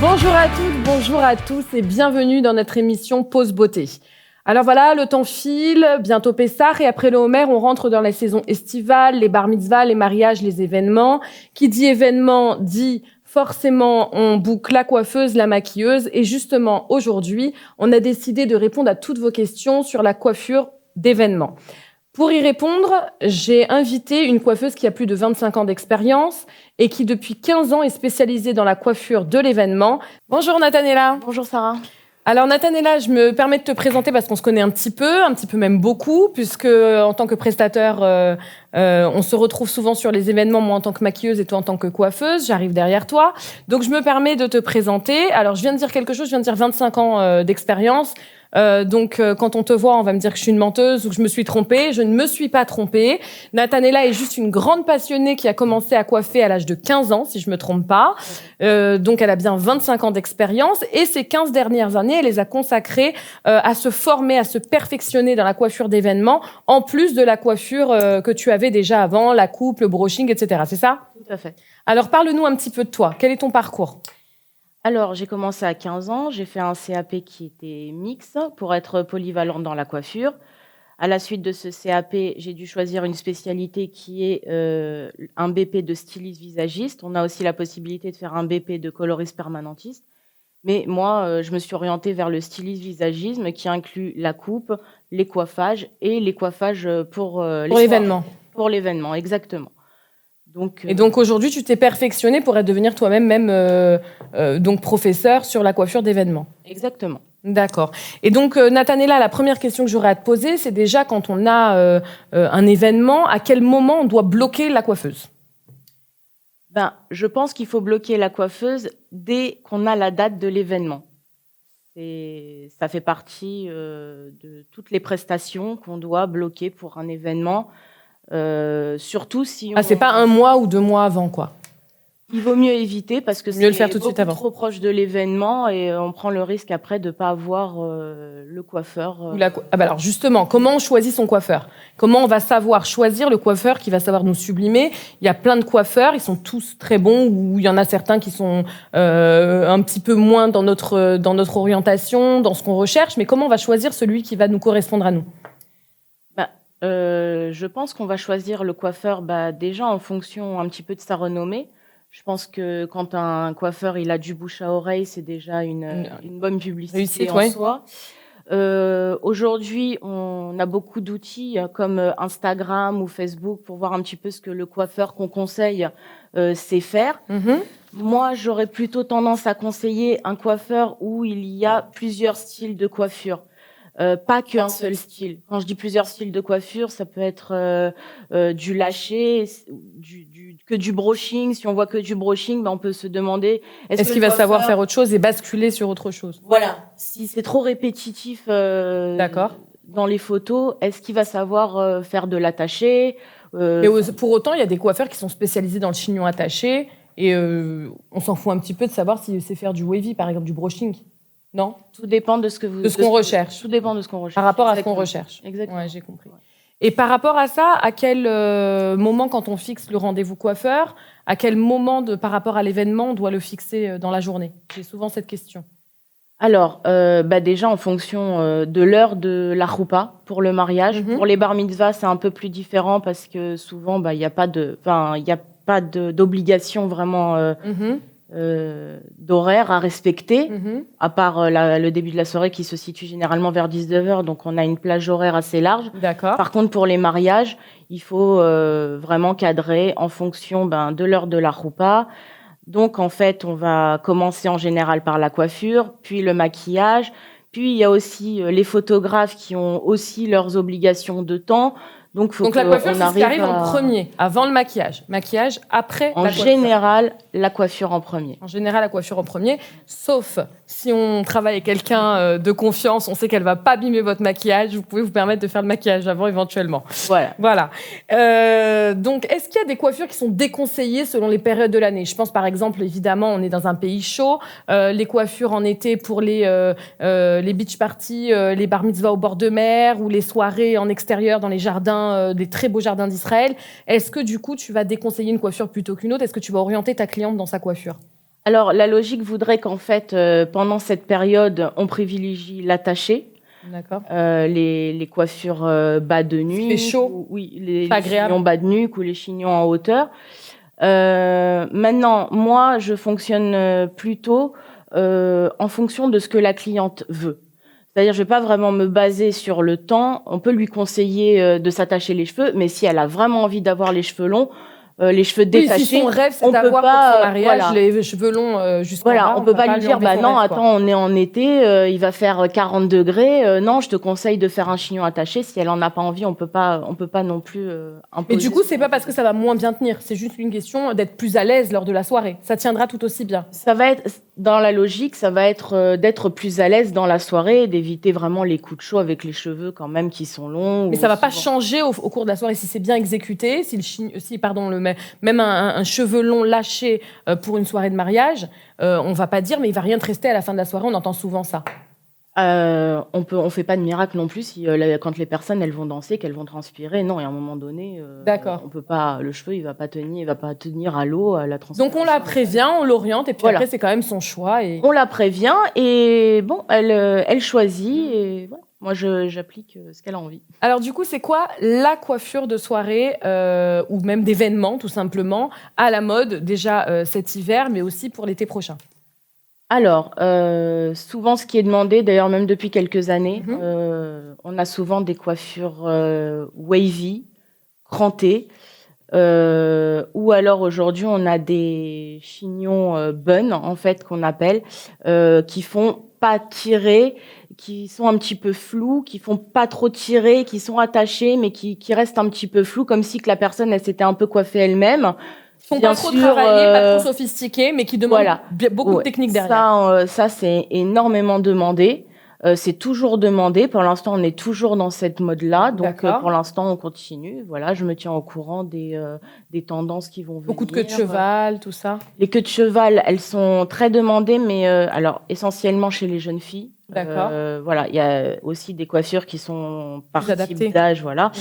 Bonjour à toutes, bonjour à tous et bienvenue dans notre émission Pause Beauté. Alors voilà, le temps file, bientôt Pessah et après le Homer, on rentre dans la saison estivale, les bar mitzvahs, les mariages, les événements. Qui dit événement dit forcément on boucle la coiffeuse, la maquilleuse et justement aujourd'hui, on a décidé de répondre à toutes vos questions sur la coiffure d'événements. Pour y répondre, j'ai invité une coiffeuse qui a plus de 25 ans d'expérience et qui, depuis 15 ans, est spécialisée dans la coiffure de l'événement. Bonjour Nathanella. Bonjour Sarah. Alors Nathanella, je me permets de te présenter parce qu'on se connaît un petit peu même beaucoup, puisque en tant que prestataire, on se retrouve souvent sur les événements, moi en tant que maquilleuse et toi en tant que coiffeuse, j'arrive derrière toi. Donc je me permets de te présenter. Alors je viens de dire quelque chose, je viens de dire 25 ans d'expérience. Donc, quand on te voit, on va me dire que je suis une menteuse ou que je me suis trompée. Je ne me suis pas trompée. Nathanella est juste une grande passionnée qui a commencé à coiffer à l'âge de 15 ans, si je me trompe pas. Donc, elle a bien 25 ans d'expérience. Et ces 15 dernières années, elle les a consacrées à se former, à se perfectionner dans la coiffure d'événements, en plus de la coiffure que tu avais déjà avant, la coupe, le brushing, etc. C'est ça ? Tout à fait. Alors, parle-nous un petit peu de toi. Quel est ton parcours ? Alors, j'ai commencé à 15 ans. J'ai fait un CAP qui était mix pour être polyvalente dans la coiffure. À la suite de ce CAP, j'ai dû choisir une spécialité qui est un BP de styliste visagiste. On a aussi la possibilité de faire un BP de coloriste permanentiste. Mais moi, je me suis orientée vers le styliste visagisme qui inclut la coupe, les coiffages et les coiffages pour l'événement. Pour l'événement, exactement. Et donc aujourd'hui, tu t'es perfectionnée pour devenir toi-même donc professeur sur la coiffure d'événements. Exactement. D'accord. Et donc Nathanella, la première question que j'aurais à te poser, c'est déjà quand on a un événement, à quel moment on doit bloquer la coiffeuse ? Je pense qu'il faut bloquer la coiffeuse dès qu'on a la date de l'événement. Ça fait partie de toutes les prestations qu'on doit bloquer pour un événement. Surtout si c'est pas 1 mois ou 2 mois avant, quoi. Il vaut mieux éviter parce que c'est le faire tout de suite avant. Trop proche de l'événement et on prend le risque après de pas avoir le coiffeur. Alors justement, comment on choisit son coiffeur ? Comment on va savoir choisir le coiffeur qui va savoir nous sublimer ? Il y a plein de coiffeurs, ils sont tous très bons, ou il y en a certains qui sont un petit peu moins dans notre orientation, dans ce qu'on recherche. Mais comment on va choisir celui qui va nous correspondre à nous ? Je pense qu'on va choisir le coiffeur déjà en fonction un petit peu de sa renommée. Je pense que quand un coiffeur il a du bouche à oreille, c'est déjà une bonne publicité en soi. Aujourd'hui, on a beaucoup d'outils comme Instagram ou Facebook pour voir un petit peu ce que le coiffeur qu'on conseille sait faire. Mm-hmm. Moi, j'aurais plutôt tendance à conseiller un coiffeur où il y a plusieurs styles de coiffure. Pas qu'un seul style. Quand je dis plusieurs styles de coiffure, ça peut être du lâché, que du brushing. Si on voit que du brushing, on peut se demander est-ce qu'il va savoir faire autre chose et basculer sur autre chose. Voilà. Si c'est trop répétitif dans les photos, est-ce qu'il va savoir faire de l'attaché Mais pour autant, il y a des coiffeurs qui sont spécialisés dans le chignon attaché et on s'en fout un petit peu de savoir s'il sait faire du wavy, par exemple, du brushing. Non ? Tout dépend de ce qu'on recherche. Tout dépend de ce qu'on recherche. Par rapport à ce qu'on recherche. Exactement. Ouais, j'ai compris. Et par rapport à ça, à quel moment, quand on fixe le rendez-vous coiffeur, à quel moment, par rapport à l'événement, on doit le fixer dans la journée ? J'ai souvent cette question. Alors, déjà en fonction de l'heure de la roupa pour le mariage. Mm-hmm. Pour les bar mitzvahs, c'est un peu plus différent parce que souvent, il n'y a pas d'obligation vraiment. D'horaire à respecter, à part le début de la soirée qui se situe généralement vers 19h, donc on a une plage horaire assez large. D'accord. Par contre, pour les mariages, il faut vraiment cadrer en fonction de l'heure de la roupa. Donc, en fait, on va commencer en général par la coiffure, puis le maquillage, puis il y a aussi les photographes qui ont aussi leurs obligations de temps. Donc la coiffure, c'est ce qui arrive en premier, avant le maquillage. Maquillage après la coiffure. En général, la coiffure en premier. En général, la coiffure en premier, sauf si on travaille avec quelqu'un de confiance, on sait qu'elle va pas abîmer votre maquillage, vous pouvez vous permettre de faire le maquillage avant éventuellement. Voilà. Donc, est-ce qu'il y a des coiffures qui sont déconseillées selon les périodes de l'année ? Je pense par exemple, évidemment, on est dans un pays chaud, les coiffures en été pour les beach parties, les bar mitzvahs au bord de mer ou les soirées en extérieur dans les jardins, des très beaux jardins d'Israël. Est-ce que du coup, tu vas déconseiller une coiffure plutôt qu'une autre ? Est-ce que tu vas orienter ta cliente dans sa coiffure ? Alors, la logique voudrait qu'en fait, pendant cette période, on privilégie l'attaché, D'accord. les coiffures bas de nuque. fait chaud. Oui, les agréable. chignons bas de nuque ou les chignons en hauteur. Maintenant, moi, je fonctionne plutôt en fonction de ce que la cliente veut. C'est-à-dire, je vais pas vraiment me baser sur le temps. On peut lui conseiller de s'attacher les cheveux, mais si elle a vraiment envie d'avoir les cheveux longs, les cheveux détachés, si son rêve, c'est on peut d'avoir pas, pour son mariage voilà. les cheveux longs jusqu'en Voilà, bas, on peut va pas lui dire, enlever bah son non, rêve, quoi. attends, on est en été, il va faire 40 degrés. Non, je te conseille de faire un chignon attaché. Si elle en a pas envie, on peut pas non plus imposer. Mais du coup, c'est pas parce que ça va moins bien tenir, c'est juste une question d'être plus à l'aise lors de la soirée. Ça tiendra tout aussi bien. Ça va être, dans la logique, ça va être d'être plus à l'aise dans la soirée, d'éviter vraiment les coups de chaud avec les cheveux quand même qui sont longs. Mais ça va pas changer au cours de la soirée si c'est bien exécuté, même un cheveu long lâché pour une soirée de mariage, on va pas dire mais il va rien te rester à la fin de la soirée, on entend souvent ça. On fait pas de miracle non plus si, quand les personnes elles vont danser, qu'elles vont transpirer. Non, et à un moment donné, D'accord. on peut pas, le cheveu il va pas tenir à l'eau, à la transpiration. Donc on la prévient, on l'oriente et puis Voilà. après c'est quand même son choix. Et... On la prévient et bon, elle choisit et voilà. Moi j'applique ce qu'elle a envie. Alors du coup, c'est quoi la coiffure de soirée ou même d'événement tout simplement à la mode déjà cet hiver mais aussi pour l'été prochain? Alors, souvent ce qui est demandé, d'ailleurs même depuis quelques années, on a souvent des coiffures wavy, crantées, ou alors aujourd'hui on a des chignons bun en fait qu'on appelle, qui font pas tirer, qui sont un petit peu flous, qui font pas trop tirer, qui sont attachés mais qui restent un petit peu flous, comme si que la personne elle s'était un peu coiffée elle-même. Qui sont pas trop travaillés, pas trop sophistiqués, mais qui demandent beaucoup de technique derrière. Ça c'est énormément demandé. C'est toujours demandé. Pour l'instant, on est toujours dans cette mode-là. Donc, pour l'instant, on continue. Voilà, je me tiens au courant des tendances qui vont venir. Beaucoup de queues de cheval, tout ça. Les queues de cheval, elles sont très demandées, mais alors essentiellement chez les jeunes filles. D'accord. Voilà, il y a aussi des coiffures qui sont par type d'âge. Voilà.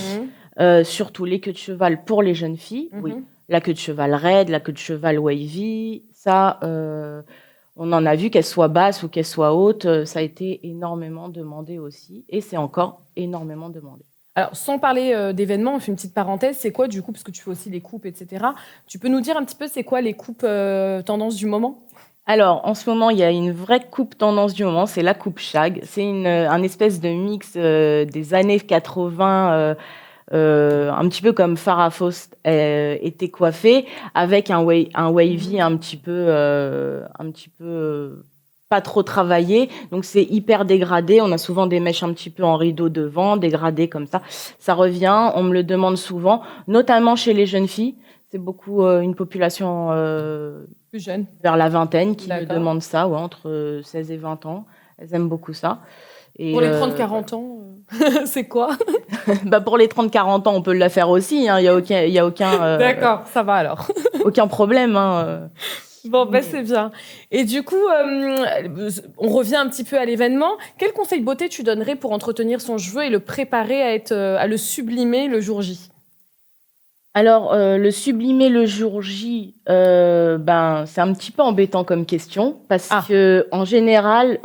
Surtout les queues de cheval pour les jeunes filles. Oui. La queue de cheval raide, la queue de cheval wavy, ça, on en a vu qu'elle soit basse ou qu'elle soit haute, ça a été énormément demandé aussi, et c'est encore énormément demandé. Alors, sans parler d'événements, on fait une petite parenthèse, c'est quoi du coup, parce que tu fais aussi les coupes, etc. Tu peux nous dire un petit peu, c'est quoi les coupes tendances du moment ? Alors, en ce moment, il y a une vraie coupe tendance du moment, c'est la coupe shag. C'est un espèce de mix des années 80, un petit peu comme Farrah Fawcett était coiffée, avec un wavy un petit peu pas trop travaillé. Donc c'est hyper dégradé. On a souvent des mèches un petit peu en rideau devant, dégradées comme ça. Ça revient. On me le demande souvent, notamment chez les jeunes filles. C'est beaucoup une population plus jeune, vers la vingtaine, qui me demande ça, entre 16 et 20 ans. Elles aiment beaucoup ça. Et pour les 30-40 ans, c'est quoi? Pour les 30-40 ans, on peut la faire aussi. Il y a aucun. D'accord, ça va alors. Aucun problème. Bon, c'est bien. Et du coup, on revient un petit peu à l'événement. Quel conseil beauté tu donnerais pour entretenir son cheveu et le préparer à le sublimer le jour J? Alors, le sublimer le jour J, c'est un petit peu embêtant comme question, parce que en général,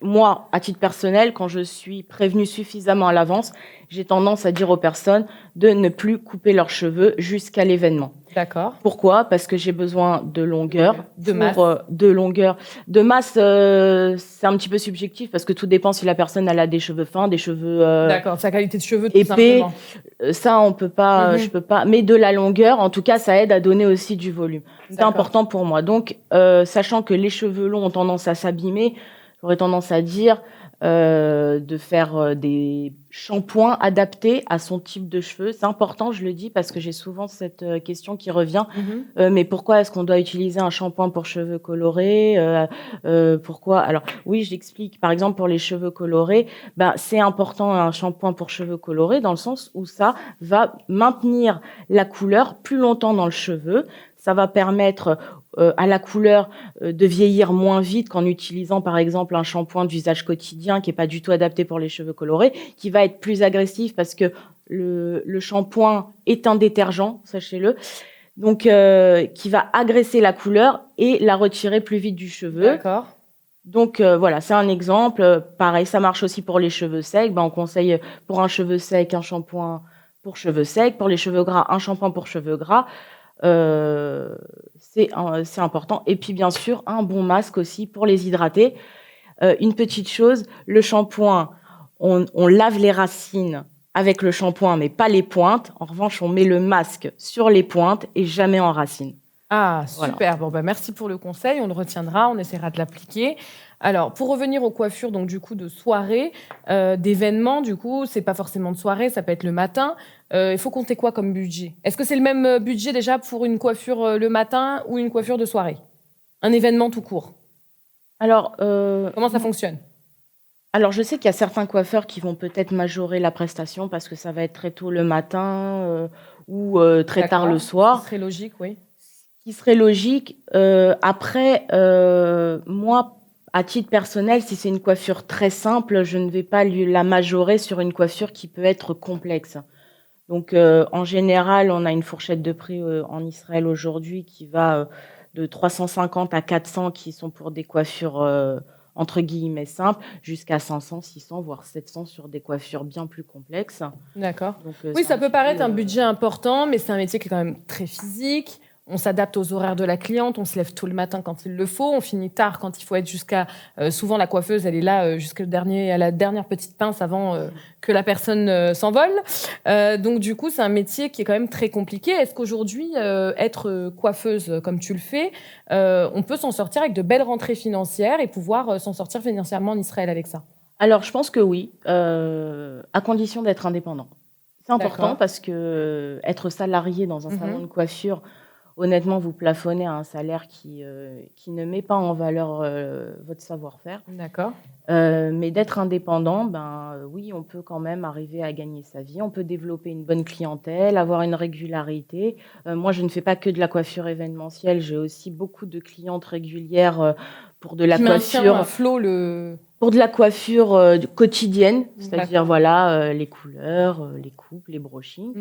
moi, à titre personnel, quand je suis prévenue suffisamment à l'avance, j'ai tendance à dire aux personnes de ne plus couper leurs cheveux jusqu'à l'événement. D'accord. Pourquoi ? Parce que j'ai besoin de longueur, masse. De longueur, de masse. C'est un petit peu subjectif parce que tout dépend si la personne elle a des cheveux fins, des cheveux. D'accord, sa qualité de cheveux épais. Tout simplement. Ça, on peut pas, je peux pas. Mais de la longueur, en tout cas, ça aide à donner aussi du volume. C'est important pour moi. Donc, sachant que les cheveux longs ont tendance à s'abîmer, j'aurais tendance à dire de faire des shampoings adaptés à son type de cheveux. C'est important, je le dis, parce que j'ai souvent cette question qui revient. Mais pourquoi est-ce qu'on doit utiliser un shampoing pour cheveux colorés Pourquoi ? Alors, oui, j'explique. Par exemple, pour les cheveux colorés, c'est important un shampoing pour cheveux colorés dans le sens où ça va maintenir la couleur plus longtemps dans le cheveu. Ça va permettre à la couleur de vieillir moins vite qu'en utilisant par exemple un shampoing d'usage quotidien qui est pas du tout adapté pour les cheveux colorés, qui va être plus agressif parce que le shampoing est un détergent, sachez-le. donc qui va agresser la couleur et la retirer plus vite du cheveu. D'accord. Donc voilà, c'est un exemple. Pareil, ça marche aussi pour les cheveux secs. On conseille pour un cheveu sec un shampoing pour cheveux secs, pour les cheveux gras un shampoing pour cheveux gras. C'est important. Et puis bien sûr un bon masque aussi pour les hydrater. Une petite chose, le shampoing, on lave les racines avec le shampoing, mais pas les pointes. En revanche, on met le masque sur les pointes et jamais en racine. Ah, super. Voilà. Bon, merci pour le conseil. On le retiendra, on essaiera de l'appliquer. Alors, pour revenir aux coiffures, donc du coup de soirée, d'événements, du coup, c'est pas forcément de soirée, ça peut être le matin. Il faut compter quoi comme budget? Est-ce que c'est le même budget déjà pour une coiffure le matin ou une coiffure de soirée? Un événement tout court. Alors, comment ça fonctionne? Alors, je sais qu'il y a certains coiffeurs qui vont peut-être majorer la prestation parce que ça va être très tôt le matin ou très tard le soir. Ce serait logique, oui. Ce qui serait logique. Après, moi, à titre personnel, si c'est une coiffure très simple, je ne vais pas la majorer sur une coiffure qui peut être complexe. Donc, en général, on a une fourchette de prix en Israël aujourd'hui qui va de 350 à 400 qui sont pour des coiffures entre guillemets simples, jusqu'à 500, 600, voire 700 sur des coiffures bien plus complexes. D'accord. Oui, ça peut paraître un budget important, mais c'est un métier qui est quand même très physique. On s'adapte aux horaires de la cliente, on se lève tôt le matin quand il le faut, on finit tard quand il faut être jusqu'à... souvent, la coiffeuse, elle est là à la dernière petite pince avant que la personne s'envole. Donc, du coup, c'est un métier qui est quand même très compliqué. Est-ce qu'aujourd'hui, être coiffeuse comme tu le fais, on peut s'en sortir avec de belles rentrées financières et pouvoir s'en sortir financièrement en Israël avec ça? Alors, je pense que oui, à condition d'être indépendant. C'est important parce que être salarié dans un salon de coiffure, honnêtement, vous plafonnez à un salaire qui ne met pas en valeur votre savoir-faire. D'accord. Mais d'être indépendant, oui, on peut quand même arriver à gagner sa vie. On peut développer une bonne clientèle, avoir une régularité. Moi, je ne fais pas que de la coiffure événementielle. J'ai aussi beaucoup de clientes régulières pour de la coiffure. À flot Pour de la coiffure quotidienne, c'est-à-dire les couleurs, les coupes, les brushings.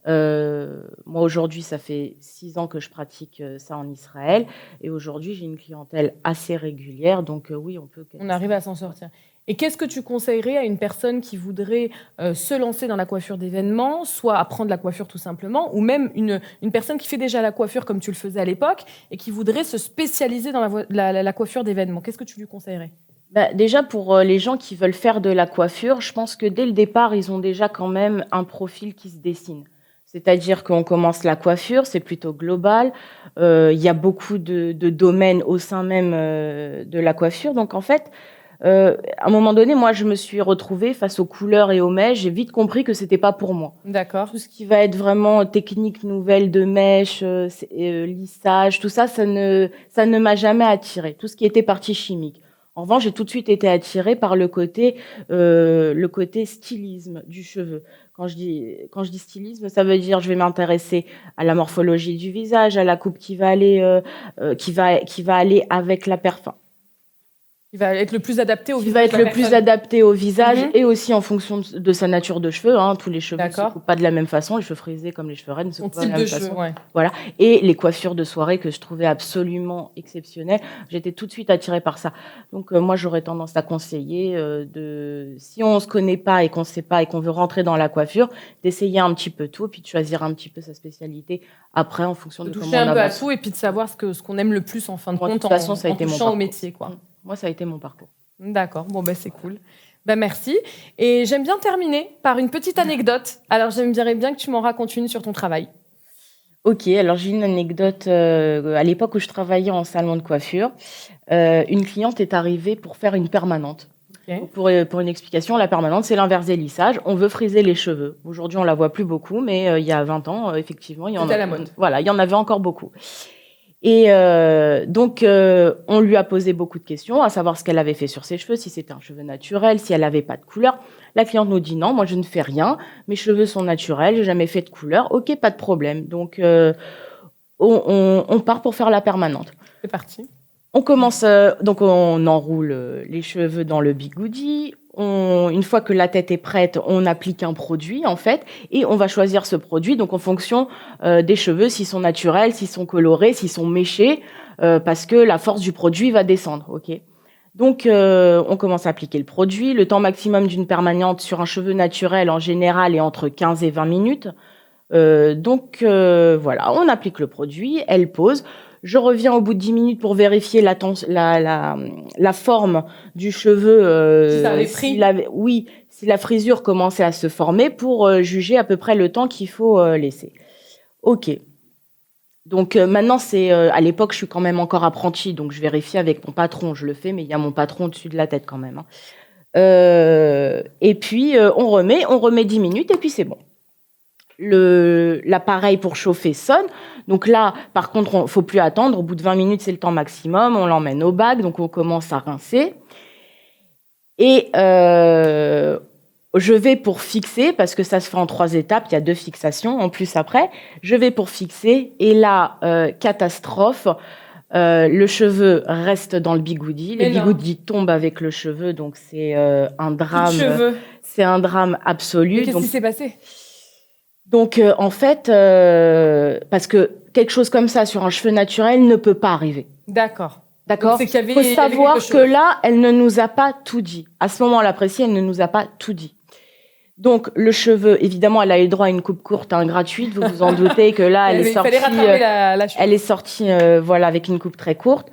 Moi, aujourd'hui, ça fait 6 ans que je pratique ça en Israël. Et aujourd'hui, j'ai une clientèle assez régulière. Donc oui, on arrive à s'en sortir. Et qu'est-ce que tu conseillerais à une personne qui voudrait se lancer dans la coiffure d'événements, soit apprendre la coiffure tout simplement, ou même une personne qui fait déjà la coiffure comme tu le faisais à l'époque et qui voudrait se spécialiser dans la coiffure d'événements? Qu'est-ce que tu lui conseillerais? Déjà, pour les gens qui veulent faire de la coiffure, je pense que dès le départ, ils ont déjà quand même un profil qui se dessine. C'est-à-dire qu'on commence la coiffure, c'est plutôt global. Il y a beaucoup de domaines au sein même de la coiffure. Donc, en fait, à un moment donné, moi, je me suis retrouvée face aux couleurs et aux mèches. J'ai vite compris que c'était pas pour moi. D'accord. Tout ce qui va être vraiment technique nouvelle de mèche, lissage, tout ça, ça ne m'a jamais attirée. Tout ce qui était partie chimique. En revanche, j'ai tout de suite été attirée par le côté stylisme du cheveu. Quand je dis stylisme, ça veut dire je vais m'intéresser à la morphologie du visage, à la coupe qui va aller avec la perfum. Qui va être le plus adapté au visage. Qui va être le plus adapté au visage et aussi en fonction de sa nature de cheveux. Tous les cheveux ne se coupent pas de la même façon. Les cheveux frisés comme les cheveux raides ne se coupent pas de la même façon. Voilà. Et les coiffures de soirée que je trouvais absolument exceptionnelles. J'étais tout de suite attirée par ça. Donc moi, j'aurais tendance à conseiller si on se connaît pas et qu'on sait pas et qu'on veut rentrer dans la coiffure, d'essayer un petit peu tout, puis de choisir un petit peu sa spécialité après en fonction de comment on avance. Toucher un peu à tout et puis de savoir ce qu'on aime le plus en fin de compte. De toute façon, ça a été mon parcours. Au métier, quoi. Moi, ça a été mon parcours. D'accord, c'est cool. Merci. Et j'aime bien terminer par une petite anecdote. Alors, j'aimerais bien que tu m'en racontes une sur ton travail. Ok, alors j'ai une anecdote. À l'époque où je travaillais en salon de coiffure, une cliente est arrivée pour faire une permanente. Okay. Pour une explication, la permanente, c'est l'inverse des lissages. On veut friser les cheveux. Aujourd'hui, on la voit plus beaucoup, mais il y a 20 ans, effectivement, il y en à la mode. Voilà, il y en avait encore beaucoup. Et donc, on lui a posé beaucoup de questions, à savoir ce qu'elle avait fait sur ses cheveux, si c'était un cheveu naturel, si elle n'avait pas de couleur. La cliente nous dit non, moi je ne fais rien, mes cheveux sont naturels, j'ai jamais fait de couleur. Ok, pas de problème. Donc, on part pour faire la permanente. C'est parti. On commence, donc on enroule les cheveux dans le bigoudi. Une fois que la tête est prête, on applique un produit, en fait, et on va choisir ce produit, donc en fonction des cheveux, s'ils sont naturels, s'ils sont colorés, s'ils sont méchés, parce que la force du produit va descendre, ok. Donc, on commence à appliquer le produit. Le temps maximum d'une permanente sur un cheveu naturel, en général, est entre 15 et 20 minutes. Donc, voilà, on applique le produit, elle pose. Je reviens au bout de 10 minutes pour vérifier la forme du cheveu. Si ça avait pris. Oui, si la frisure commençait à se former pour juger à peu près le temps qu'il faut laisser. OK. Donc maintenant, à l'époque, je suis quand même encore apprentie, donc je vérifie avec mon patron. Je le fais, mais il y a mon patron au-dessus de la tête quand même, hein. Et puis, on remet 10 minutes et puis c'est bon. L'appareil pour chauffer sonne. Donc là, par contre, il ne faut plus attendre. Au bout de 20 minutes, c'est le temps maximum. On l'emmène au bac, donc on commence à rincer. Et je vais pour fixer, parce que ça se fait en 3 étapes, il y a 2 fixations en plus après. Je vais pour fixer, et là, catastrophe, le cheveu reste dans le bigoudi. Le bigoudi tombe avec le cheveu, donc c'est un drame. C'est un drame absolu. Mais qu'est-ce qui s'est passé ? Donc, en fait, parce que quelque chose comme ça sur un cheveu naturel ne peut pas arriver. D'accord. Il faut savoir que là, elle ne nous a pas tout dit. À ce moment-là précis, elle ne nous a pas tout dit. Donc, le cheveu, évidemment, elle a eu droit à une coupe courte, gratuite. Vous vous en doutez que là, elle est sortie voilà, avec une coupe très courte.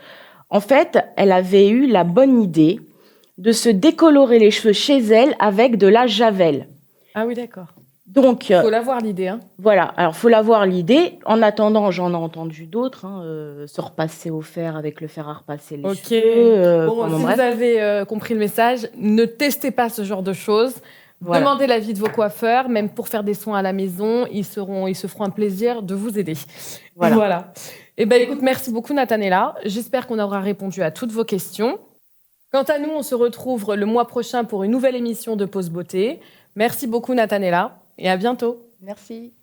En fait, elle avait eu la bonne idée de se décolorer les cheveux chez elle avec de la javel. Ah oui, d'accord. Donc, faut l'avoir l'idée, hein. Voilà, alors faut l'avoir l'idée. En attendant, j'en ai entendu d'autres, se repasser au fer avec le fer à repasser les cheveux. Si vous avez compris le message, ne testez pas ce genre de choses. Voilà. Demandez l'avis de vos coiffeurs, même pour faire des soins à la maison, ils se feront un plaisir de vous aider. Voilà. Eh ben, écoute, merci beaucoup Nathanella. J'espère qu'on aura répondu à toutes vos questions. Quant à nous, on se retrouve le mois prochain pour une nouvelle émission de Pause Beauté. Merci beaucoup Nathanella et à bientôt. Merci.